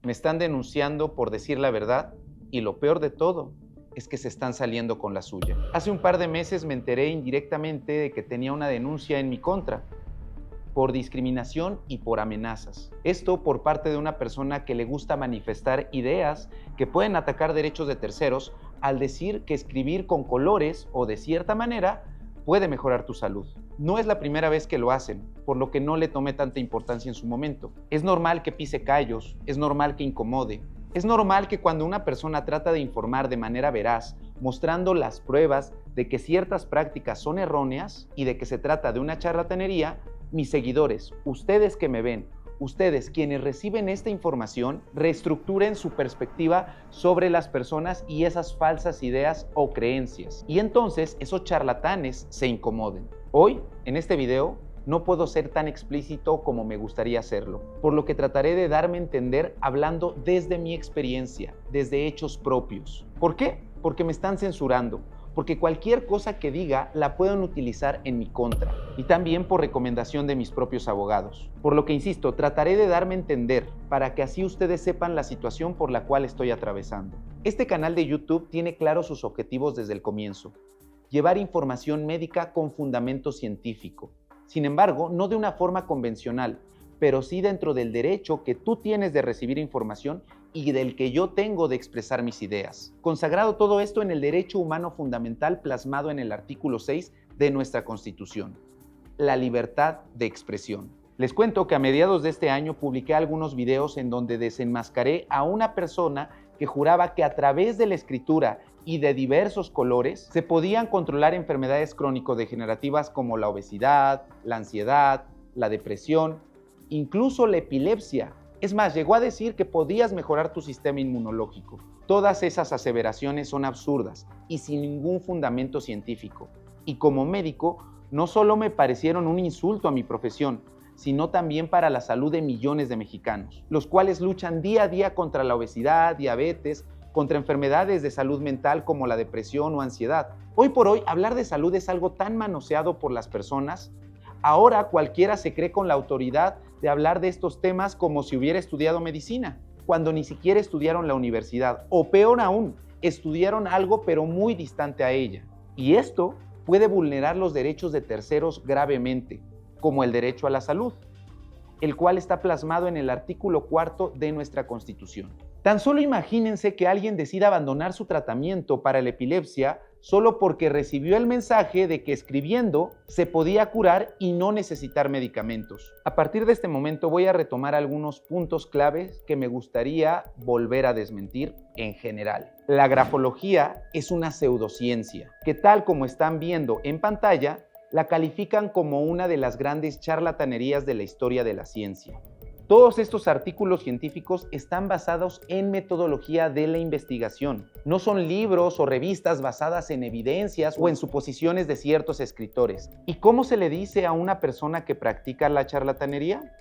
Me están denunciando por decir la verdad y lo peor de todo es que se están saliendo con la suya. Hace un par de meses me enteré indirectamente de que tenía una denuncia en mi contra por discriminación y por amenazas. Esto por parte de una persona que le gusta manifestar ideas que pueden atacar derechos de terceros al decir que escribir con colores o de cierta manera puede mejorar tu salud. No es la primera vez que lo hacen, por lo que no le tomé tanta importancia en su momento. Es normal que pise callos, es normal que incomode. Es normal que cuando una persona trata de informar de manera veraz, mostrando las pruebas de que ciertas prácticas son erróneas y de que se trata de una charlatanería, mis seguidores, ustedes que me ven, ustedes quienes reciben esta información, reestructuren su perspectiva sobre las personas y esas falsas ideas o creencias. Y entonces esos charlatanes se incomoden. Hoy, en este video, no puedo ser tan explícito como me gustaría hacerlo, por lo que trataré de darme a entender hablando desde mi experiencia, desde hechos propios. ¿Por qué? Porque me están censurando, porque cualquier cosa que diga la pueden utilizar en mi contra, y también por recomendación de mis propios abogados. Por lo que insisto, trataré de darme a entender para que así ustedes sepan la situación por la cual estoy atravesando. Este canal de YouTube tiene claros sus objetivos desde el comienzo: llevar información médica con fundamento científico. Sin embargo, no de una forma convencional, pero sí dentro del derecho que tú tienes de recibir información y del que yo tengo de expresar mis ideas. Consagrado todo esto en el derecho humano fundamental plasmado en el artículo 6 de nuestra Constitución: la libertad de expresión. Les cuento que a mediados de este año publiqué algunos videos en donde desenmascaré a una persona que juraba que a través de la escritura y de diversos colores se podían controlar enfermedades crónico-degenerativas como la obesidad, la ansiedad, la depresión, incluso la epilepsia. Es más, llegó a decir que podías mejorar tu sistema inmunológico. Todas esas aseveraciones son absurdas y sin ningún fundamento científico. Y como médico, no solo me parecieron un insulto a mi profesión, sino también para la salud de millones de mexicanos, los cuales luchan día a día contra la obesidad, diabetes, contra enfermedades de salud mental como la depresión o ansiedad. Hoy por hoy, hablar de salud es algo tan manoseado por las personas. Ahora cualquiera se cree con la autoridad de hablar de estos temas como si hubiera estudiado medicina, cuando ni siquiera estudiaron la universidad, o peor aún, estudiaron algo pero muy distante a ella. Y esto puede vulnerar los derechos de terceros gravemente, como el derecho a la salud, el cual está plasmado en el artículo 4 de nuestra Constitución. Tan solo imagínense que alguien decida abandonar su tratamiento para la epilepsia solo porque recibió el mensaje de que escribiendo se podía curar y no necesitar medicamentos. A partir de este momento voy a retomar algunos puntos claves que me gustaría volver a desmentir en general. La grafología es una pseudociencia que, tal como están viendo en pantalla, la califican como una de las grandes charlatanerías de la historia de la ciencia. Todos estos artículos científicos están basados en metodología de la investigación. No son libros o revistas basadas en evidencias o en suposiciones de ciertos escritores. ¿Y cómo se le dice a una persona que practica la charlatanería?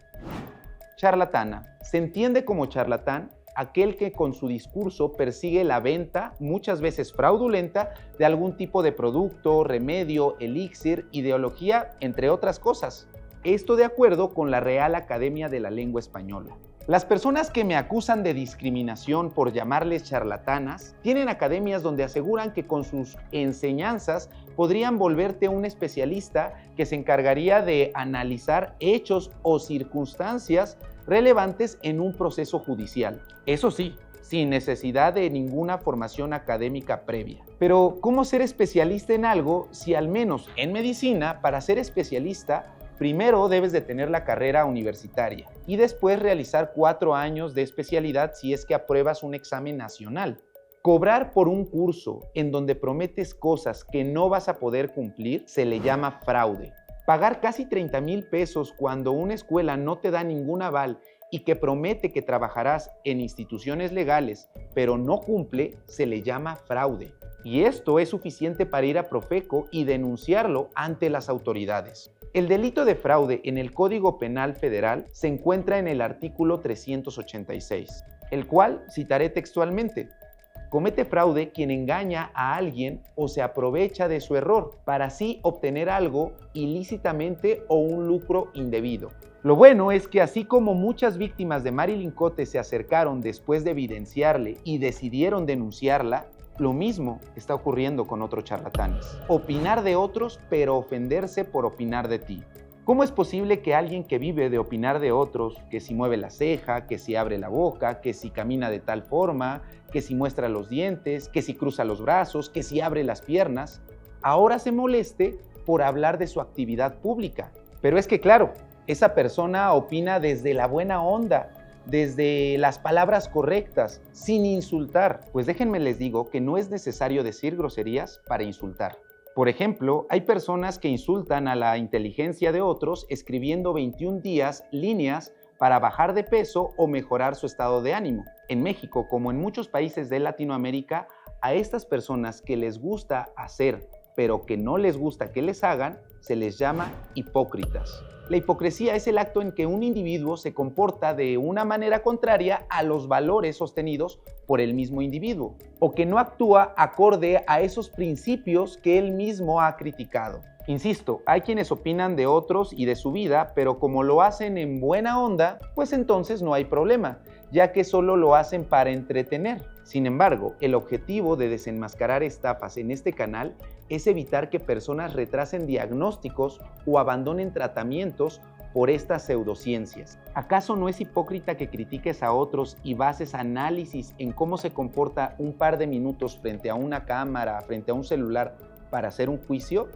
Charlatana. Se entiende como charlatán aquel que con su discurso persigue la venta, muchas veces fraudulenta, de algún tipo de producto, remedio, elixir, ideología, entre otras cosas. Esto de acuerdo con la Real Academia de la Lengua Española. Las personas que me acusan de discriminación por llamarles charlatanas tienen academias donde aseguran que con sus enseñanzas podrían volverte un especialista que se encargaría de analizar hechos o circunstancias relevantes en un proceso judicial. Eso sí, sin necesidad de ninguna formación académica previa. Pero, ¿cómo ser especialista en algo si al menos en medicina, para ser especialista, primero debes de tener la carrera universitaria y después realizar 4 años de especialidad si es que apruebas un examen nacional? Cobrar por un curso en donde prometes cosas que no vas a poder cumplir se le llama fraude. Pagar casi 30,000 pesos cuando una escuela no te da ningún aval y que promete que trabajarás en instituciones legales, pero no cumple, se le llama fraude. Y esto es suficiente para ir a Profeco y denunciarlo ante las autoridades. El delito de fraude en el Código Penal Federal se encuentra en el artículo 386, el cual citaré textualmente. Comete fraude quien engaña a alguien o se aprovecha de su error para así obtener algo ilícitamente o un lucro indebido. Lo bueno es que así como muchas víctimas de Marilyn Cote se acercaron después de evidenciarle y decidieron denunciarla, lo mismo está ocurriendo con otros charlatanes. Opinar de otros, pero ofenderse por opinar de ti. ¿Cómo es posible que alguien que vive de opinar de otros, que si mueve la ceja, que si abre la boca, que si camina de tal forma, que si muestra los dientes, que si cruza los brazos, que si abre las piernas, ahora se moleste por hablar de su actividad pública? Pero es que claro, esa persona opina desde la buena onda, desde las palabras correctas, sin insultar. Pues déjenme les digo que no es necesario decir groserías para insultar. Por ejemplo, hay personas que insultan a la inteligencia de otros escribiendo 21 días líneas para bajar de peso o mejorar su estado de ánimo. En México, como en muchos países de Latinoamérica, a estas personas que les gusta hacer, pero que no les gusta que les hagan, se les llama hipócritas. La hipocresía es el acto en que un individuo se comporta de una manera contraria a los valores sostenidos por el mismo individuo, o que no actúa acorde a esos principios que él mismo ha criticado. Insisto, hay quienes opinan de otros y de su vida, pero como lo hacen en buena onda, pues entonces no hay problema, ya que solo lo hacen para entretener. Sin embargo, el objetivo de desenmascarar estafas en este canal es evitar que personas retrasen diagnósticos o abandonen tratamientos por estas pseudociencias. ¿Acaso no es hipócrita que critiques a otros y bases análisis en cómo se comporta un par de minutos frente a una cámara, frente a un celular, para hacer un juicio?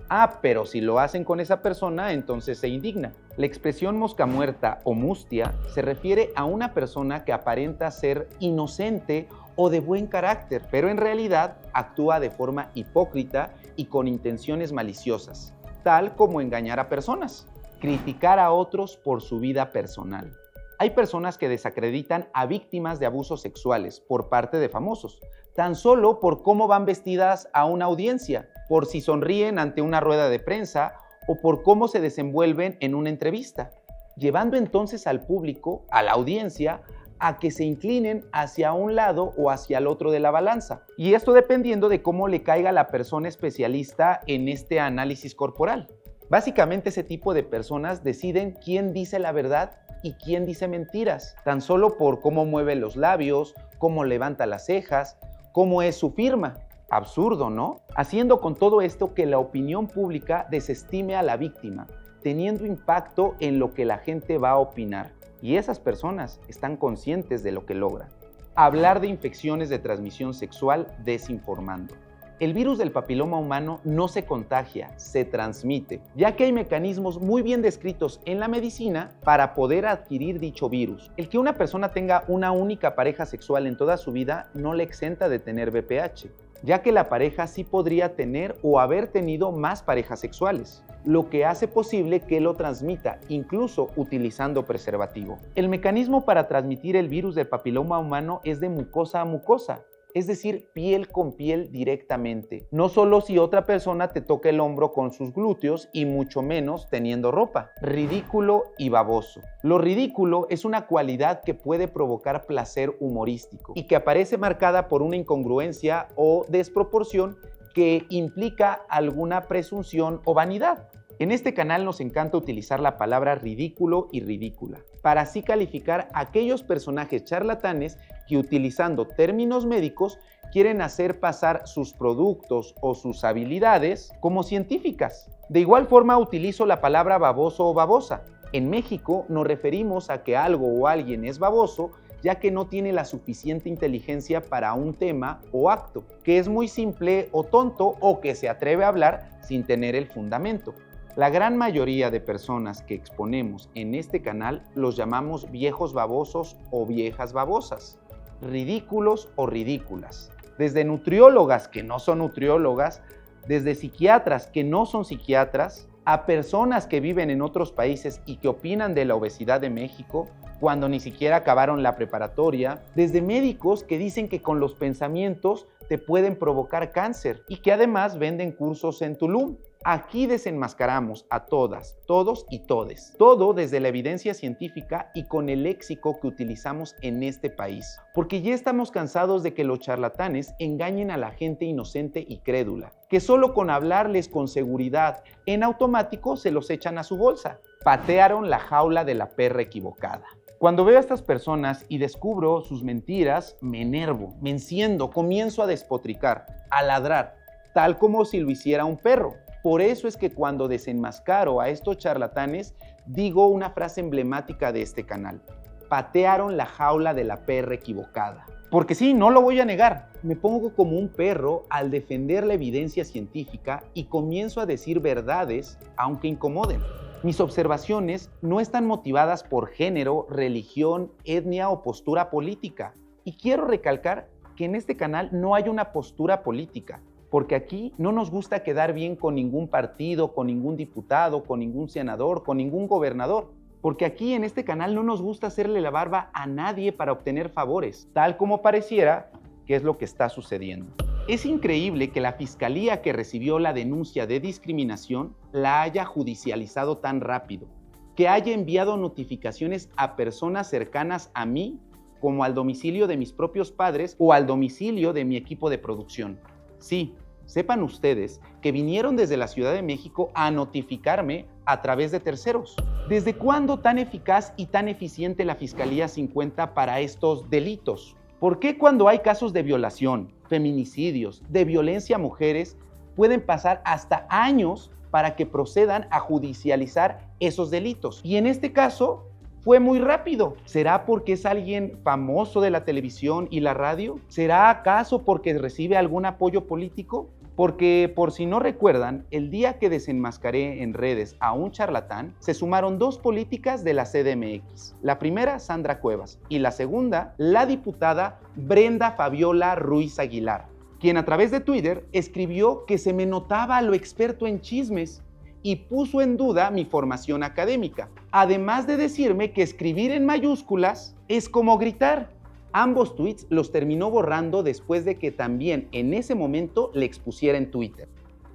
Pero si lo hacen con esa persona, entonces se indigna. La expresión mosca muerta o mustia se refiere a una persona que aparenta ser inocente o de buen carácter, pero en realidad actúa de forma hipócrita y con intenciones maliciosas, tal como engañar a personas, criticar a otros por su vida personal. Hay personas que desacreditan a víctimas de abusos sexuales por parte de famosos, tan solo por cómo van vestidas a una audiencia, por si sonríen ante una rueda de prensa o por cómo se desenvuelven en una entrevista, llevando entonces al público, a la audiencia, a que se inclinen hacia un lado o hacia el otro de la balanza. Y esto dependiendo de cómo le caiga a la persona especialista en este análisis corporal. Básicamente ese tipo de personas deciden quién dice la verdad y quién dice mentiras, tan solo por cómo mueve los labios, cómo levanta las cejas, cómo es su firma. Absurdo, ¿no? Haciendo con todo esto que la opinión pública desestime a la víctima, teniendo impacto en lo que la gente va a opinar. Y esas personas están conscientes de lo que logran. Hablar de infecciones de transmisión sexual desinformando. El virus del papiloma humano no se contagia, se transmite, ya que hay mecanismos muy bien descritos en la medicina para poder adquirir dicho virus. El que una persona tenga una única pareja sexual en toda su vida no le exenta de tener VPH, ya que la pareja sí podría tener o haber tenido más parejas sexuales, lo que hace posible que lo transmita, incluso utilizando preservativo. El mecanismo para transmitir el virus del papiloma humano es de mucosa a mucosa, es decir, piel con piel directamente. No solo si otra persona te toca el hombro con sus glúteos y mucho menos teniendo ropa. Ridículo y baboso. Lo ridículo es una cualidad que puede provocar placer humorístico y que aparece marcada por una incongruencia o desproporción que implica alguna presunción o vanidad. En este canal nos encanta utilizar la palabra ridículo y ridícula para así calificar a aquellos personajes charlatanes que utilizando términos médicos quieren hacer pasar sus productos o sus habilidades como científicas. De igual forma utilizo la palabra baboso o babosa. En México nos referimos a que algo o alguien es baboso ya que no tiene la suficiente inteligencia para un tema o acto, que es muy simple o tonto o que se atreve a hablar sin tener el fundamento. La gran mayoría de personas que exponemos en este canal los llamamos viejos babosos o viejas babosas, ridículos o ridículas. Desde nutriólogas que no son nutriólogas, desde psiquiatras que no son psiquiatras, a personas que viven en otros países y que opinan de la obesidad de México cuando ni siquiera acabaron la preparatoria, desde médicos que dicen que con los pensamientos te pueden provocar cáncer y que además venden cursos en Tulum. Aquí desenmascaramos a todas, todos y todes. Todo desde la evidencia científica y con el léxico que utilizamos en este país. Porque ya estamos cansados de que los charlatanes engañen a la gente inocente y crédula, que solo con hablarles con seguridad en automático se los echan a su bolsa. Patearon la jaula de la perra equivocada. Cuando veo a estas personas y descubro sus mentiras, me enervo, me enciendo, comienzo a despotricar, a ladrar, tal como si lo hiciera un perro. Por eso es que cuando desenmascaro a estos charlatanes, digo una frase emblemática de este canal: patearon la jaula de la perra equivocada. Porque sí, no lo voy a negar, me pongo como un perro al defender la evidencia científica y comienzo a decir verdades, aunque incomoden. Mis observaciones no están motivadas por género, religión, etnia o postura política. Y quiero recalcar que en este canal no hay una postura política, porque aquí no nos gusta quedar bien con ningún partido, con ningún diputado, con ningún senador, con ningún gobernador. Porque aquí en este canal no nos gusta hacerle la barba a nadie para obtener favores, tal como pareciera que es lo que está sucediendo. Es increíble que la fiscalía que recibió la denuncia de discriminación la haya judicializado tan rápido, que haya enviado notificaciones a personas cercanas a mí, como al domicilio de mis propios padres o al domicilio de mi equipo de producción. Sí, sepan ustedes que vinieron desde la Ciudad de México a notificarme a través de terceros. ¿Desde cuándo tan eficaz y tan eficiente la Fiscalía 50 para estos delitos? ¿Por qué cuando hay casos de violación, feminicidios, de violencia a mujeres, pueden pasar hasta años para que procedan a judicializar esos delitos? Y en este caso fue muy rápido. ¿Será porque es alguien famoso de la televisión y la radio? ¿Será acaso porque recibe algún apoyo político? Porque, por si no recuerdan, el día que desenmascaré en redes a un charlatán, se sumaron dos políticas de la CDMX. La primera, Sandra Cuevas, y la segunda, la diputada Brenda Fabiola Ruiz Aguilar, quien a través de Twitter escribió que se me notaba lo experto en chismes y puso en duda mi formación académica, además de decirme que escribir en mayúsculas es como gritar. Ambos tweets los terminó borrando después de que también en ese momento le expusiera en Twitter.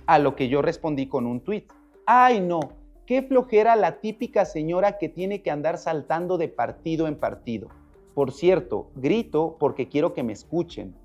A lo que yo respondí con un tweet: ¡ay no! ¡Qué flojera la típica señora que tiene que andar saltando de partido en partido! Por cierto, grito porque quiero que me escuchen,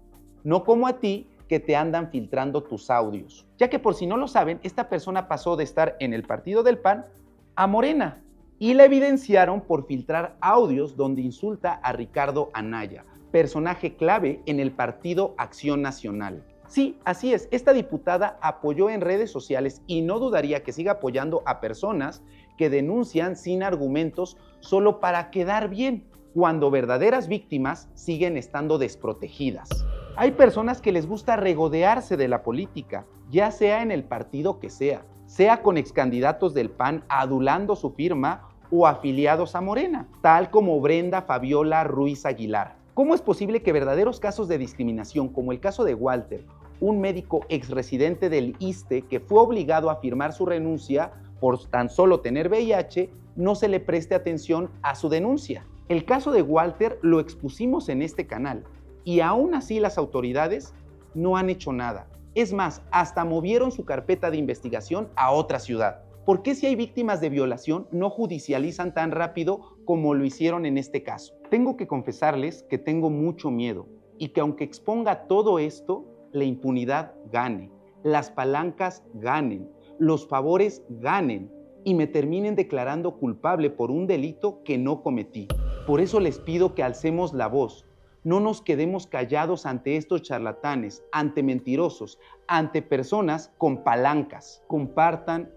no como a ti que te andan filtrando tus audios. Ya que por si no lo saben, esta persona pasó de estar en el partido del PAN a Morena. Y la evidenciaron por filtrar audios donde insulta a Ricardo Anaya, personaje clave en el partido Acción Nacional. Sí, así es, esta diputada apoyó en redes sociales y no dudaría que siga apoyando a personas que denuncian sin argumentos solo para quedar bien, cuando verdaderas víctimas siguen estando desprotegidas. Hay personas que les gusta regodearse de la política, ya sea en el partido que sea con excandidatos del PAN adulando su firma o afiliados a Morena, tal como Brenda Fabiola Ruiz Aguilar. ¿Cómo es posible que verdaderos casos de discriminación, como el caso de Walter, un médico exresidente del ISSSTE que fue obligado a firmar su renuncia por tan solo tener VIH, no se le preste atención a su denuncia? El caso de Walter lo expusimos en este canal y aún así las autoridades no han hecho nada. Es más, hasta movieron su carpeta de investigación a otra ciudad. ¿Por qué si hay víctimas de violación no judicializan tan rápido como lo hicieron en este caso? Tengo que confesarles que tengo mucho miedo y que aunque exponga todo esto, la impunidad gane, las palancas ganen, los favores ganen y me terminen declarando culpable por un delito que no cometí. Por eso les pido que alcemos la voz. No nos quedemos callados ante estos charlatanes, ante mentirosos, ante personas con palancas. Compartan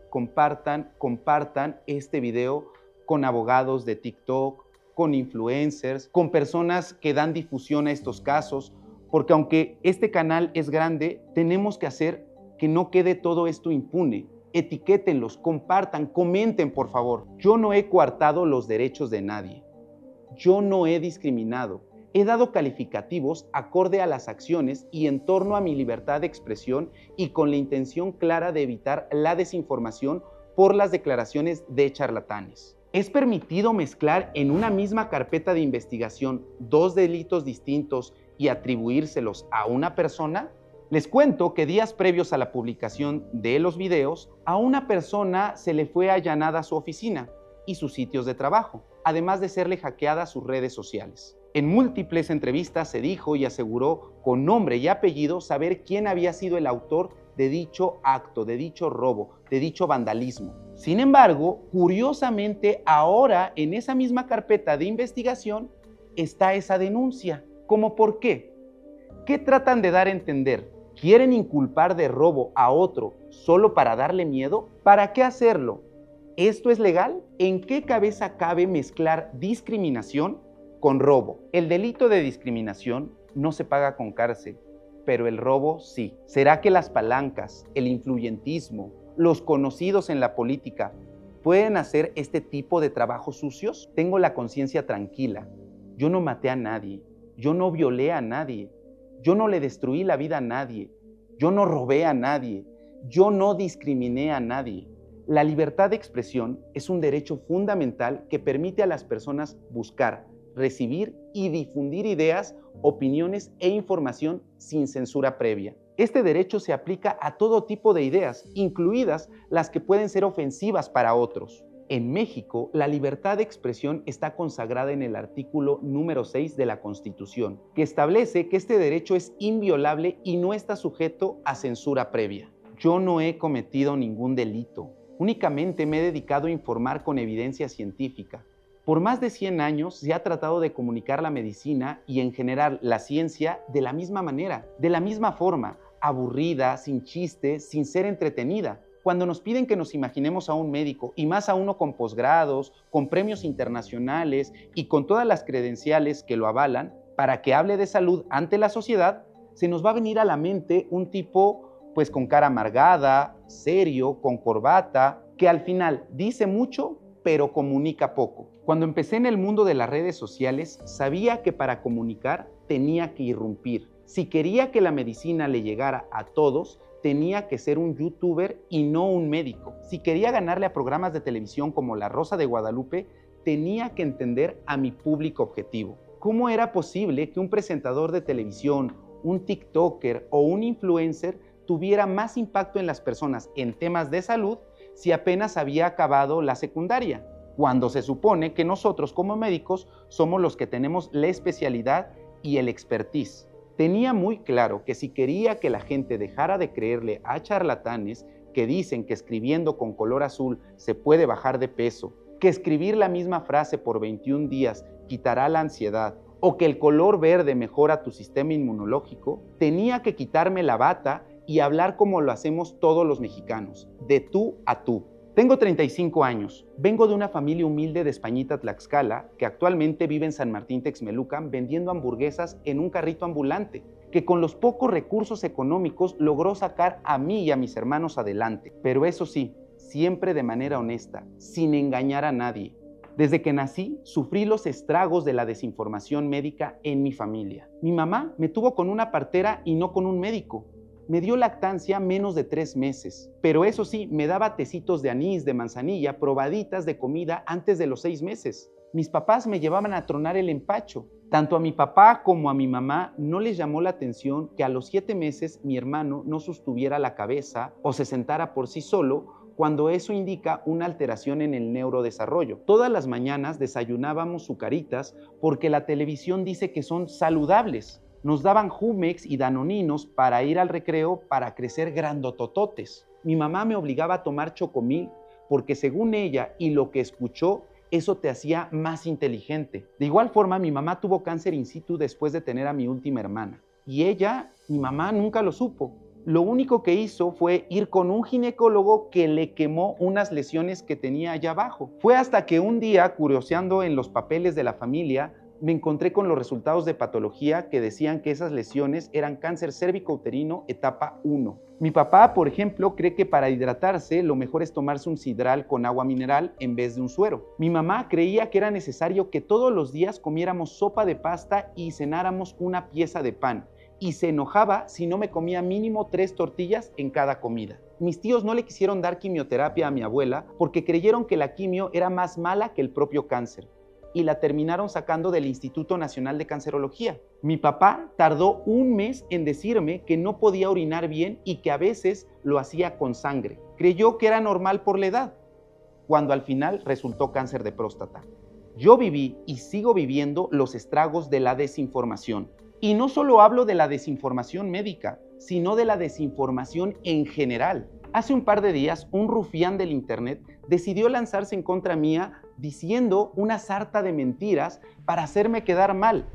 este video con abogados de TikTok, con influencers, con personas que dan difusión a estos casos, porque aunque este canal es grande, tenemos que hacer que no quede todo esto impune. Etiquétenlos, compartan, comenten, por favor. Yo no he coartado los derechos de nadie. Yo no he discriminado. He dado calificativos acorde a las acciones y en torno a mi libertad de expresión y con la intención clara de evitar la desinformación por las declaraciones de charlatanes. ¿Es permitido mezclar en una misma carpeta de investigación dos delitos distintos y atribuírselos a una persona? Les cuento que días previos a la publicación de los videos, a una persona se le fue allanada su oficina y sus sitios de trabajo, además de serle hackeadas sus redes sociales. En múltiples entrevistas se dijo y aseguró con nombre y apellido saber quién había sido el autor de dicho acto, de dicho robo, de dicho vandalismo. Sin embargo, curiosamente, ahora en esa misma carpeta de investigación está esa denuncia. ¿Cómo por qué? ¿Qué tratan de dar a entender? ¿Quieren inculpar de robo a otro solo para darle miedo? ¿Para qué hacerlo? ¿Esto es legal? ¿En qué cabeza cabe mezclar discriminación con robo? El delito de discriminación no se paga con cárcel, pero el robo sí. ¿Será que las palancas, el influyentismo, los conocidos en la política pueden hacer este tipo de trabajos sucios? Tengo la conciencia tranquila. Yo no maté a nadie. Yo no violé a nadie. Yo no le destruí la vida a nadie. Yo no robé a nadie. Yo no discriminé a nadie. La libertad de expresión es un derecho fundamental que permite a las personas buscar, recibir y difundir ideas, opiniones e información sin censura previa. Este derecho se aplica a todo tipo de ideas, incluidas las que pueden ser ofensivas para otros. En México, la libertad de expresión está consagrada en el artículo número 6 de la Constitución, que establece que este derecho es inviolable y no está sujeto a censura previa. Yo no he cometido ningún delito, únicamente me he dedicado a informar con evidencia científica. Por más de 100 años se ha tratado de comunicar la medicina y en general la ciencia de la misma manera, de la misma forma, aburrida, sin chistes, sin ser entretenida. Cuando nos piden que nos imaginemos a un médico, y más a uno con posgrados, con premios internacionales y con todas las credenciales que lo avalan, para que hable de salud ante la sociedad, se nos va a venir a la mente un tipo pues con cara amargada, serio, con corbata, que al final dice mucho, pero comunica poco. Cuando empecé en el mundo de las redes sociales, sabía que para comunicar tenía que irrumpir. Si quería que la medicina le llegara a todos, tenía que ser un youtuber y no un médico. Si quería ganarle a programas de televisión como La Rosa de Guadalupe, tenía que entender a mi público objetivo. ¿Cómo era posible que un presentador de televisión, un TikToker o un influencer tuviera más impacto en las personas en temas de salud si apenas había acabado la secundaria? Cuando se supone que nosotros como médicos somos los que tenemos la especialidad y el expertise. Tenía muy claro que si quería que la gente dejara de creerle a charlatanes que dicen que escribiendo con color azul se puede bajar de peso, que escribir la misma frase por 21 días quitará la ansiedad o que el color verde mejora tu sistema inmunológico, tenía que quitarme la bata y hablar como lo hacemos todos los mexicanos, de tú a tú. Tengo 35 años, vengo de una familia humilde de Españita, Tlaxcala, que actualmente vive en San Martín Texmelucan vendiendo hamburguesas en un carrito ambulante, que con los pocos recursos económicos logró sacar a mí y a mis hermanos adelante. Pero eso sí, siempre de manera honesta, sin engañar a nadie. Desde que nací, sufrí los estragos de la desinformación médica en mi familia. Mi mamá me tuvo con una partera y no con un médico. Me dio lactancia menos de 3 meses, pero eso sí, me daba tecitos de anís, de manzanilla, probaditas de comida antes de los 6 meses. Mis papás me llevaban a tronar el empacho. Tanto a mi papá como a mi mamá no les llamó la atención que a los 7 meses mi hermano no sostuviera la cabeza o se sentara por sí solo, cuando eso indica una alteración en el neurodesarrollo. Todas las mañanas desayunábamos sucaritas porque la televisión dice que son saludables. Nos daban Jumex y Danoninos para ir al recreo para crecer grandotototes. Mi mamá me obligaba a tomar Chocomil porque según ella y lo que escuchó, eso te hacía más inteligente. De igual forma, mi mamá tuvo cáncer in situ después de tener a mi última hermana. Y mi mamá nunca lo supo. Lo único que hizo fue ir con un ginecólogo que le quemó unas lesiones que tenía allá abajo. Fue hasta que un día, curioseando en los papeles de la familia, me encontré con los resultados de patología que decían que esas lesiones eran cáncer cérvico-uterino etapa 1. Mi papá, por ejemplo, cree que para hidratarse lo mejor es tomarse un sidral con agua mineral en vez de un suero. Mi mamá creía que era necesario que todos los días comiéramos sopa de pasta y cenáramos una pieza de pan, y se enojaba si no me comía mínimo 3 tortillas en cada comida. Mis tíos no le quisieron dar quimioterapia a mi abuela porque creyeron que la quimio era más mala que el propio cáncer, y la terminaron sacando del Instituto Nacional de Cancerología. Mi papá tardó un mes en decirme que no podía orinar bien y que a veces lo hacía con sangre. Creyó que era normal por la edad, cuando al final resultó cáncer de próstata. Yo viví y sigo viviendo los estragos de la desinformación. Y no solo hablo de la desinformación médica, sino de la desinformación en general. Hace un par de días, un rufián del internet decidió lanzarse en contra mía diciendo una sarta de mentiras para hacerme quedar mal,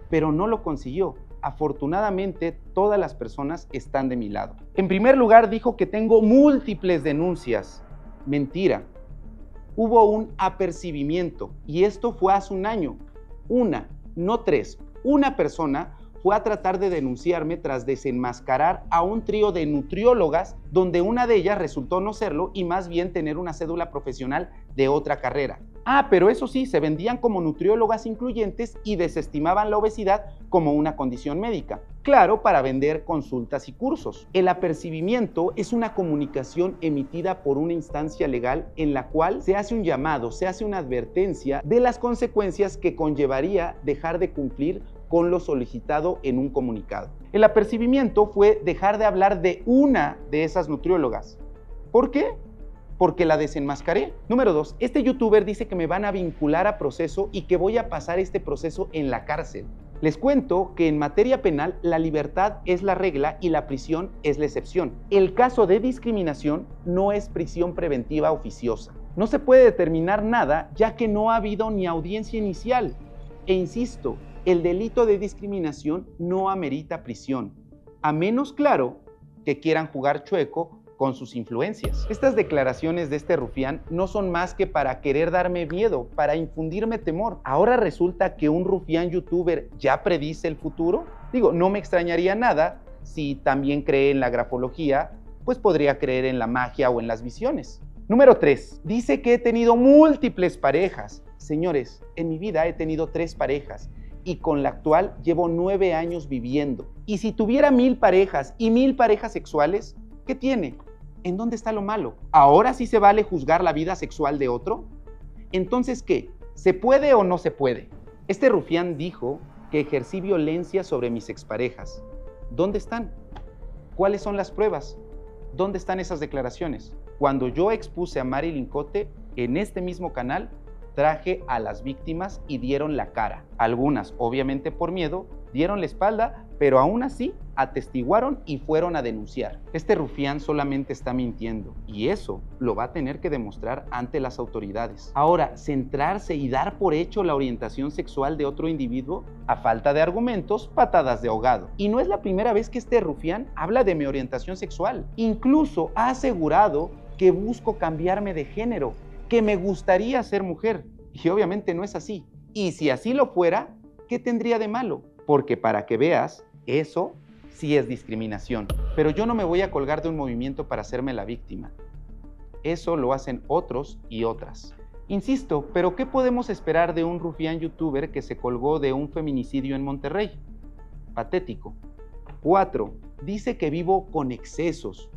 pero no lo consiguió. Afortunadamente, todas las personas están de mi lado. En primer lugar, dijo que tengo múltiples denuncias. Mentira. Hubo un apercibimiento y esto fue hace un año. Una, no tres, una persona fue a tratar de denunciarme tras desenmascarar a un trío de nutriólogas donde una de ellas resultó no serlo y más bien tener una cédula profesional de otra carrera. Pero eso sí, se vendían como nutriólogas incluyentes y desestimaban la obesidad como una condición médica. Claro, para vender consultas y cursos. El apercibimiento es una comunicación emitida por una instancia legal en la cual se hace un llamado, se hace una advertencia de las consecuencias que conllevaría dejar de cumplir con lo solicitado en un comunicado. El apercibimiento fue dejar de hablar de una de esas nutriólogas. ¿Por qué? Porque la desenmascaré. Número 2, este youtuber dice que me van a vincular a proceso y que voy a pasar este proceso en la cárcel. Les cuento que en materia penal la libertad es la regla y la prisión es la excepción. El caso de discriminación no es prisión preventiva oficiosa. No se puede determinar nada ya que no ha habido ni audiencia inicial. E insisto, el delito de discriminación no amerita prisión, a menos, claro, que quieran jugar chueco con sus influencias. Estas declaraciones de este rufián no son más que para querer darme miedo, para infundirme temor. Ahora resulta que un rufián youtuber ya predice el futuro. Digo, no me extrañaría nada si también cree en la grafología, pues podría creer en la magia o en las visiones. Número 3, dice que he tenido múltiples parejas. Señores, en mi vida he tenido 3 parejas. Y con la actual llevo 9 años viviendo. Y si tuviera 1000 parejas y 1000 parejas sexuales, ¿qué tiene? ¿En dónde está lo malo? ¿Ahora sí se vale juzgar la vida sexual de otro? Entonces, ¿qué? ¿Se puede o no se puede? Este rufián dijo que ejercí violencia sobre mis exparejas. ¿Dónde están? ¿Cuáles son las pruebas? ¿Dónde están esas declaraciones? Cuando yo expuse a Marilyn Cote en este mismo canal, traje a las víctimas y dieron la cara. Algunas, obviamente por miedo, dieron la espalda, pero aún así atestiguaron y fueron a denunciar. Este rufián solamente está mintiendo y eso lo va a tener que demostrar ante las autoridades. Ahora, centrarse y dar por hecho la orientación sexual de otro individuo, a falta de argumentos, patadas de ahogado. Y no es la primera vez que este rufián habla de mi orientación sexual. Incluso ha asegurado que busco cambiarme de género, que me gustaría ser mujer. Y obviamente no es así. Y si así lo fuera, ¿qué tendría de malo? Porque para que veas, eso sí es discriminación. Pero yo no me voy a colgar de un movimiento para hacerme la víctima. Eso lo hacen otros y otras. Insisto, ¿pero qué podemos esperar de un rufián youtuber que se colgó de un feminicidio en Monterrey? Patético. 4. Dice que vivo con excesos.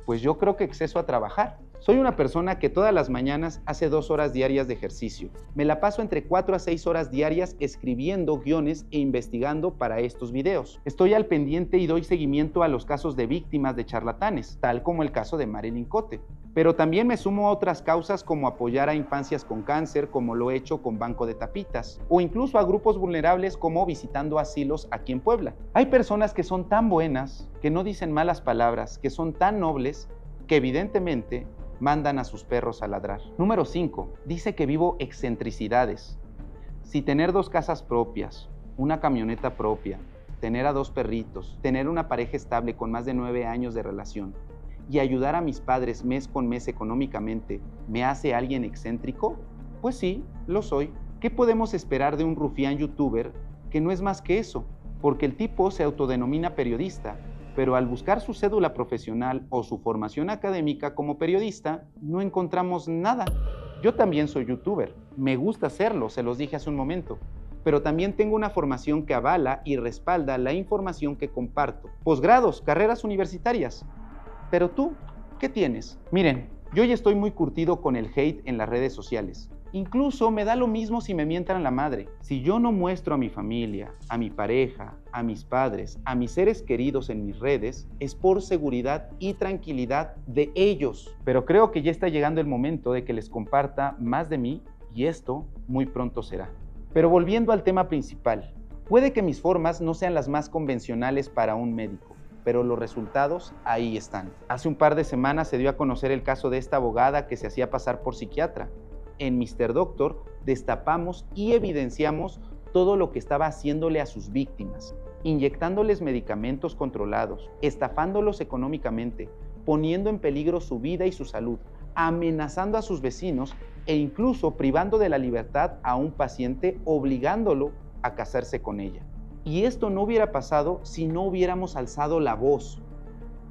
Pues yo creo que exceso a trabajar. Soy una persona que todas las mañanas hace 2 horas diarias de ejercicio. Me la paso entre 4 a 6 horas diarias escribiendo guiones e investigando para estos videos. Estoy al pendiente y doy seguimiento a los casos de víctimas de charlatanes, tal como el caso de Marilyn Cote. Pero también me sumo a otras causas como apoyar a infancias con cáncer, como lo he hecho con Banco de Tapitas, o incluso a grupos vulnerables como visitando asilos aquí en Puebla. Hay personas que son tan buenas, que no dicen malas palabras, que son tan nobles, que evidentemente mandan a sus perros a ladrar. Número 5. Dice que vivo excentricidades. Si tener 2 casas propias, una camioneta propia, tener a 2 perritos, tener una pareja estable con más de 9 años de relación y ayudar a mis padres mes con mes económicamente, ¿me hace alguien excéntrico? Pues sí, lo soy. ¿Qué podemos esperar de un rufián youtuber que no es más que eso? Porque el tipo se autodenomina periodista, pero al buscar su cédula profesional o su formación académica como periodista, no encontramos nada. Yo también soy youtuber, me gusta hacerlo, se los dije hace un momento, pero también tengo una formación que avala y respalda la información que comparto. Posgrados, carreras universitarias. Pero tú, ¿qué tienes? Miren, yo ya estoy muy curtido con el hate en las redes sociales. Incluso me da lo mismo si me mientan la madre. Si yo no muestro a mi familia, a mi pareja, a mis padres, a mis seres queridos en mis redes, es por seguridad y tranquilidad de ellos. Pero creo que ya está llegando el momento de que les comparta más de mí y esto muy pronto será. Pero volviendo al tema principal, puede que mis formas no sean las más convencionales para un médico, pero los resultados ahí están. Hace un par de semanas se dio a conocer el caso de esta abogada que se hacía pasar por psiquiatra. En Mr. Doctor destapamos y evidenciamos todo lo que estaba haciéndole a sus víctimas, inyectándoles medicamentos controlados, estafándolos económicamente, poniendo en peligro su vida y su salud, amenazando a sus vecinos e incluso privando de la libertad a un paciente, obligándolo a casarse con ella. Y esto no hubiera pasado si no hubiéramos alzado la voz.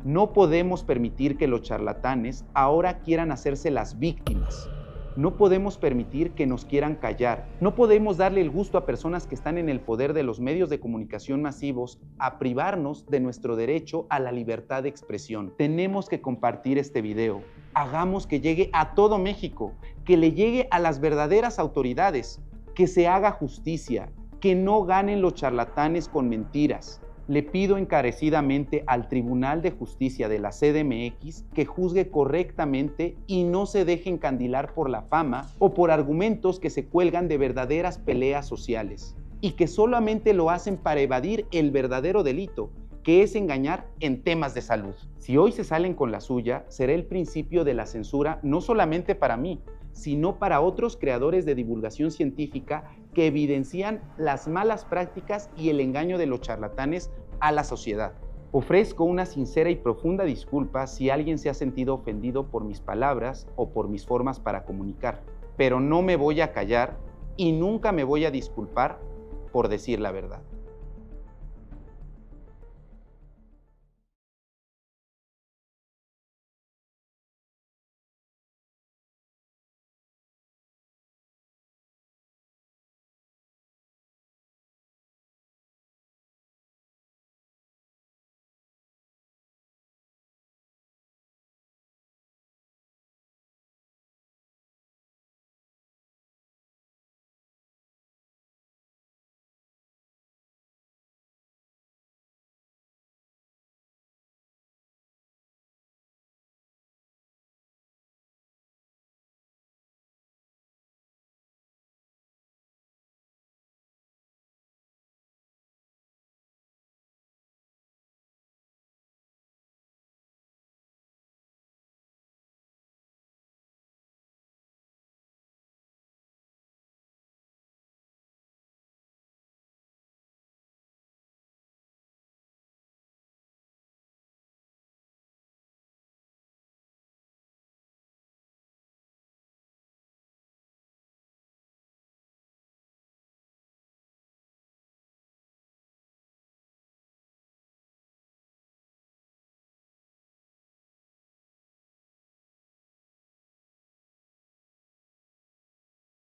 No podemos permitir que los charlatanes ahora quieran hacerse las víctimas. No podemos permitir que nos quieran callar. No podemos darle el gusto a personas que están en el poder de los medios de comunicación masivos a privarnos de nuestro derecho a la libertad de expresión. Tenemos que compartir este video. Hagamos que llegue a todo México, que le llegue a las verdaderas autoridades, que se haga justicia, que no ganen los charlatanes con mentiras. Le pido encarecidamente al Tribunal de Justicia de la CDMX que juzgue correctamente y no se deje encandilar por la fama o por argumentos que se cuelgan de verdaderas peleas sociales y que solamente lo hacen para evadir el verdadero delito, que es engañar en temas de salud. Si hoy se salen con la suya, será el principio de la censura no solamente para mí, sino para otros creadores de divulgación científica que evidencian las malas prácticas y el engaño de los charlatanes a la sociedad. Ofrezco una sincera y profunda disculpa si alguien se ha sentido ofendido por mis palabras o por mis formas para comunicar, pero no me voy a callar y nunca me voy a disculpar por decir la verdad.